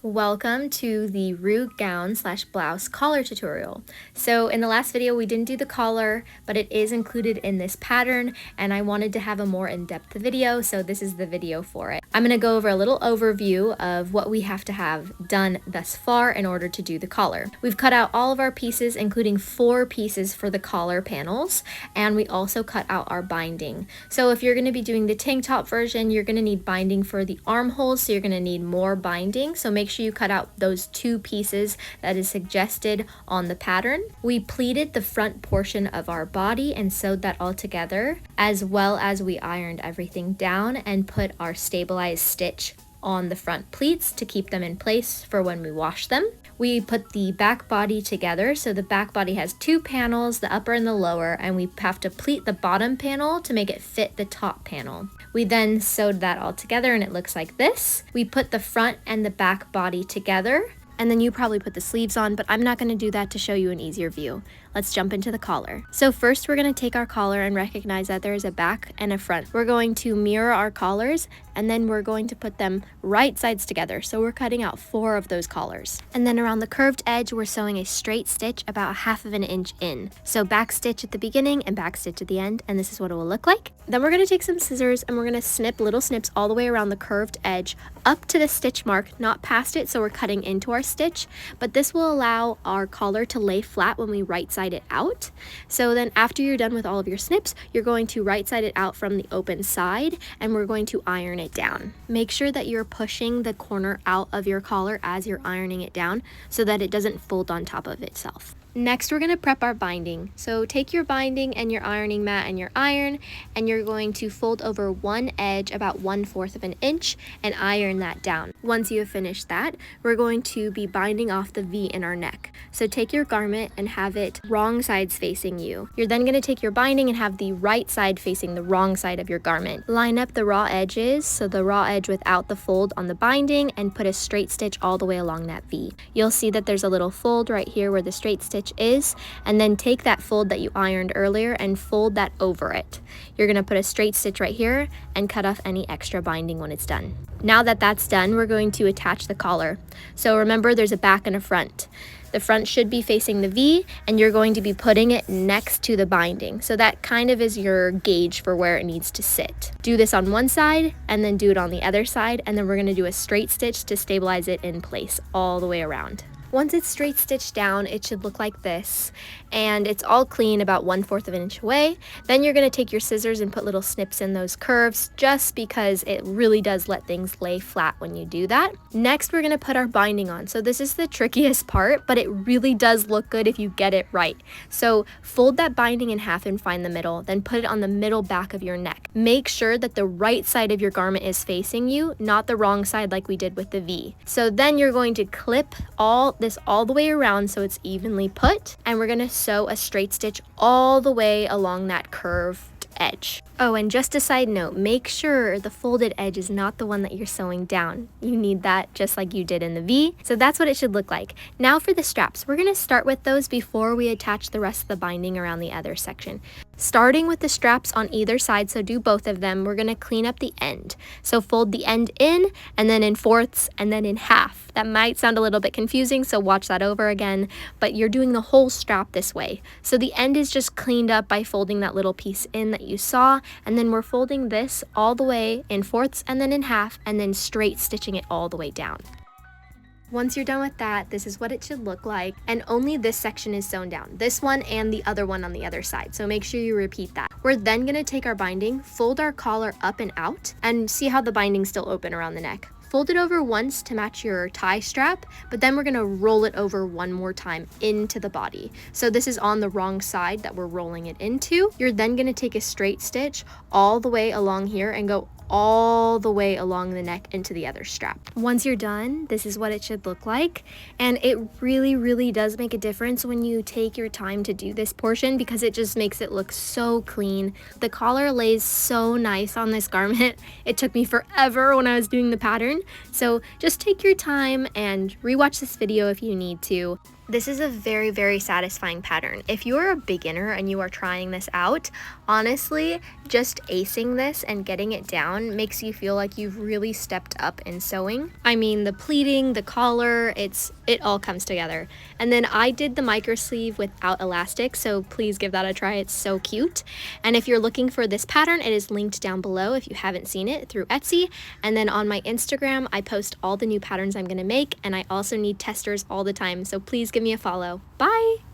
Welcome to the Rue Gown / Blouse collar tutorial. So in the last video we didn't do the collar, but it is included in this pattern and I wanted to have a more in-depth video, so this is the video for it. I'm going to go over a little overview of what we have to have done thus far in order to do the collar. We've cut out all of our pieces, including 4 pieces for the collar panels, and we also cut out our binding. So if you're going to be doing the tank top version, you're going to need binding for the armholes, so you're going to need more binding. So make sure you cut out those 2 pieces that is suggested on the pattern. We pleated the front portion of our body and sewed that all together, as well as we ironed everything down and put our stabilized stitch on the front pleats to keep them in place for when we wash them. We put the back body together, so the back body has 2 panels, the upper and the lower, and we have to pleat the bottom panel to make it fit the top panel. We then sewed that all together and it looks like this. We put the front and the back body together, and then you probably put the sleeves on, but I'm not going to do that to show you an easier view. Let's jump into the collar. So first we're going to take our collar and recognize that there is a back and a front. We're going to mirror our collars and then we're going to put them right sides together. So we're cutting out 4 of those collars. And then around the curved edge, we're sewing a straight stitch about 1/2 inch in. So back stitch at the beginning and back stitch at the end, and this is what it will look like. Then we're going to take some scissors and we're going to snip little snips all the way around the curved edge up to the stitch mark, not past it, so we're cutting into our stitch, but this will allow our collar to lay flat when we right side it out. So then after you're done with all of your snips, you're going to right side it out from the open side and we're going to iron it down. Make sure that you're pushing the corner out of your collar as you're ironing it down so that it doesn't fold on top of itself. Next, we're going to prep our binding. So take your binding and your ironing mat and your iron, and you're going to fold over one edge about 1/4 inch and iron that down. Once you have finished that, we're going to be binding off the V in our neck. So take your garment and have it wrong sides facing you. You're then going to take your binding and have the right side facing the wrong side of your garment. Line up the raw edges, so the raw edge without the fold on the binding, and put a straight stitch all the way along that V. You'll see that there's a little fold right here where the straight stitch is, and then take that fold that you ironed earlier and fold that over it. You're going to put a straight stitch right here and cut off any extra binding when it's done. Now that that's done, we're going to attach the collar. So remember, there's a back and a front. The front should be facing the V, and you're going to be putting it next to the binding. So that kind of is your gauge for where it needs to sit. Do this on one side and then do it on the other side, and then we're going to do a straight stitch to stabilize it in place all the way around. Once it's straight stitched down, it should look like this, and it's all clean about 1/4 inch away. Then you're going to take your scissors and put little snips in those curves, just because it really does let things lay flat when you do that. Next, we're going to put our binding on. So this is the trickiest part, but it really does look good if you get it right. So fold that binding in half and find the middle, then put it on the middle back of your neck. Make sure that the right side of your garment is facing you, not the wrong side like we did with the V. So then you're going to clip this all the way around so it's evenly put, and we're going to sew a straight stitch all the way along that curved edge. Oh, and just a side note, make sure the folded edge is not the one that you're sewing down. You need that just like you did in the V. So that's what it should look like. Now for the straps, we're going to start with those before we attach the rest of the binding around the other section. Starting with the straps on either side, so do both of them, we're going to clean up the end. So fold the end in, and then in 4ths, and then in half. That might sound a little bit confusing, so watch that over again, but you're doing the whole strap this way. So the end is just cleaned up by folding that little piece in that you saw, and then we're folding this all the way in 4ths and then in half, and then straight stitching it all the way down. Once you're done with that, this is what it should look like, and only this section is sewn down, this one and the other one on the other side, so make sure you repeat that. We're then going to take our binding, fold our collar up and out, and see how the binding's still open around the neck. Fold it over once to match your tie strap, but then we're going to roll it over one more time into the body. So this is on the wrong side that we're rolling it into. You're then going to take a straight stitch all the way along here and go all the way along the neck into the other strap. Once you're done, this is what it should look like, and it really does make a difference when you take your time to do this portion, because it just makes it look so clean. The collar lays so nice on this garment. It took me forever when I was doing the pattern, so just take your time and rewatch this video if you need to. This is a very, very satisfying pattern. If you're a beginner and you are trying this out, honestly, just acing this and getting it down makes you feel like you've really stepped up in sewing. I mean, the pleating, the collar, it all comes together. And then I did the micro sleeve without elastic, so please give that a try. It's so cute. And if you're looking for this pattern, it is linked down below if you haven't seen it through Etsy. And then on my Instagram, I post all the new patterns I'm gonna make, and I also need testers all the time, so please give me a follow. Bye!